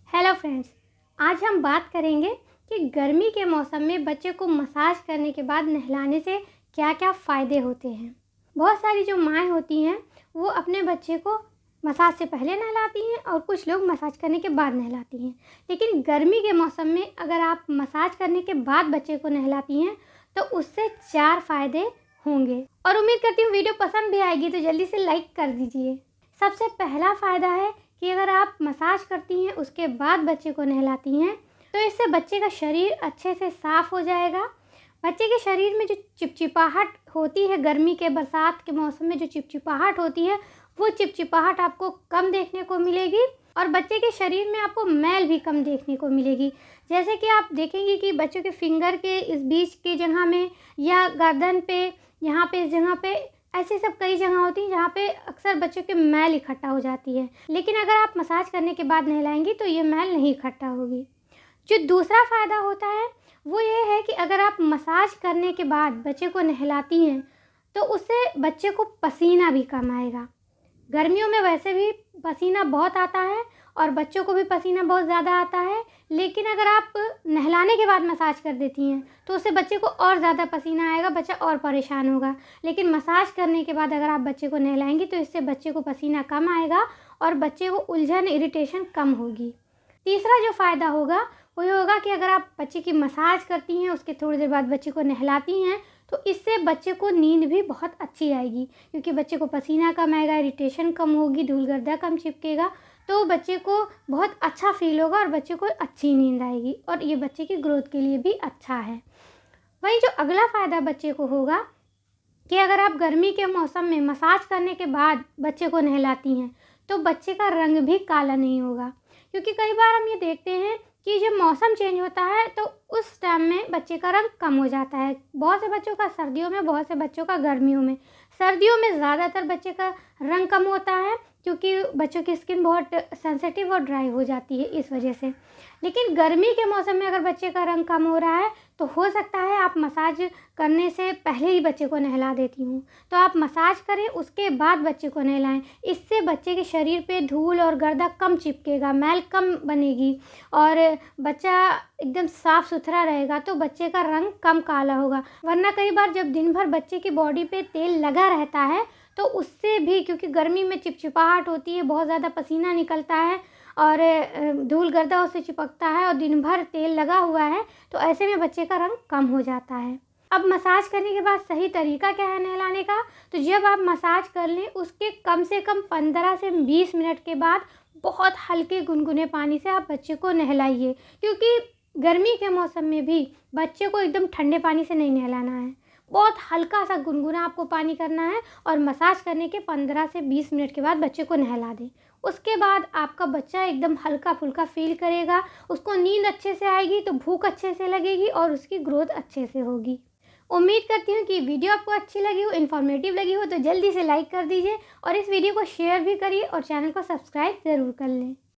Hello friends, आज हम बात करेंगे कि गर्मी के मौसम में बच्चे को मसाज करने के बाद नहलाने से क्या क्या फ़ायदे होते हैं। बहुत सारी जो माएँ होती हैं वो अपने बच्चे को मसाज से पहले नहलाती हैं और कुछ लोग मसाज करने के बाद नहलाती हैं। लेकिन गर्मी के मौसम में अगर आप मसाज करने के बाद बच्चे को नहलाती हैं तो उससे 4 फ़ायदे होंगे। और उम्मीद करती हूँ वीडियो पसंद भी आएगी, तो जल्दी से लाइक कर दीजिए। सबसे पहला फ़ायदा है कि अगर आप मसाज करती हैं उसके बाद बच्चे को नहलाती हैं तो इससे बच्चे का शरीर अच्छे से साफ़ हो जाएगा। बच्चे के शरीर में जो चिपचिपाहट होती है, गर्मी के बरसात के मौसम में जो चिपचिपाहट होती है, वो चिपचिपाहट आपको कम देखने को मिलेगी और बच्चे के शरीर में आपको मैल भी कम देखने को मिलेगी। जैसे कि आप देखेंगे कि बच्चों के फिंगर के इस बीच की जगह में या गर्दन पे, यहाँ पे, इस जगह पे, ऐसी सब कई जगह होती हैं जहाँ पे अक्सर बच्चों के मैल इकट्ठा हो जाती है। लेकिन अगर आप मसाज करने के बाद नहलाएंगी तो ये मैल नहीं इकट्ठा होगी। जो दूसरा फ़ायदा होता है वो ये है कि अगर आप मसाज करने के बाद बच्चे को नहलाती हैं तो उससे बच्चे को पसीना भी कम आएगा। गर्मियों में वैसे भी पसीना बहुत आता है और बच्चों को भी पसीना बहुत ज़्यादा आता है, लेकिन अगर आप नहलाने के बाद मसाज कर देती हैं तो उससे बच्चे को और ज़्यादा पसीना आएगा, बच्चा और परेशान होगा। लेकिन मसाज करने के बाद अगर आप बच्चे को नहलाएंगी तो इससे बच्चे को पसीना कम आएगा और बच्चे को उलझन, इरिटेशन कम होगी। तीसरा जो फ़ायदा होगा वो ये होगा कि अगर आप बच्चे की मसाज करती हैं, उसके थोड़ी देर बाद बच्चे को नहलाती हैं तो इससे बच्चे को नींद भी बहुत अच्छी आएगी, क्योंकि बच्चे को पसीना कम आएगा, इरिटेशन कम होगी, धूल गर्दा कम चिपकेगा, तो बच्चे को बहुत अच्छा फील होगा और बच्चे को अच्छी नींद आएगी और ये बच्चे की ग्रोथ के लिए भी अच्छा है। वहीं जो अगला फ़ायदा बच्चे को होगा कि अगर आप गर्मी के मौसम में मसाज करने के बाद बच्चे को नहलाती हैं तो बच्चे का रंग भी काला नहीं होगा, क्योंकि कई बार हम ये देखते हैं कि जब मौसम चेंज होता है तो उस टाइम में बच्चे का रंग कम हो जाता है। बहुत से बच्चों का सर्दियों में, बहुत से बच्चों का गर्मियों में। सर्दियों में ज़्यादातर बच्चे का रंग कम होता है क्योंकि बच्चों की स्किन बहुत सेंसिटिव और ड्राई हो जाती है इस वजह से। लेकिन गर्मी के मौसम में अगर बच्चे का रंग कम हो रहा है तो हो सकता है आप मसाज करने से पहले ही बच्चे को नहला देती हूँ, तो आप मसाज करें उसके बाद बच्चे को नहलाएं। इससे बच्चे के शरीर पे धूल और गर्दा कम चिपकेगा, मैल कम बनेगी और बच्चा एकदम साफ़ सुथरा रहेगा, तो बच्चे का रंग कम काला होगा। वरना कई बार जब दिन भर बच्चे की बॉडी पे तेल लगा रहता है तो उससे भी, क्योंकि गर्मी में चिपचिपाहट होती है, बहुत ज़्यादा पसीना निकलता है और धूल गर्दा उससे चिपकता है और दिन भर तेल लगा हुआ है, तो ऐसे में बच्चे का रंग कम हो जाता है। अब मसाज करने के बाद सही तरीका क्या है नहलाने का, तो जब आप मसाज कर लें उसके कम से कम 15 से 20 मिनट के बाद बहुत हल्के गुनगुने पानी से आप बच्चे को नहलाइए, क्योंकि गर्मी के मौसम में भी बच्चे को एकदम ठंडे पानी से नहीं नहलाना है। बहुत हल्का सा गुनगुना आपको पानी करना है और मसाज करने के 15 से 20 मिनट के बाद बच्चे को नहला दें। उसके बाद आपका बच्चा एकदम हल्का फुल्का फील करेगा, उसको नींद अच्छे से आएगी, तो भूख अच्छे से लगेगी और उसकी ग्रोथ अच्छे से होगी। उम्मीद करती हूँ कि वीडियो आपको अच्छी लगी हो, इन्फॉर्मेटिव लगी हो, तो जल्दी से लाइक कर दीजिए और इस वीडियो को शेयर भी करिए और चैनल को सब्सक्राइब ज़रूर कर लें।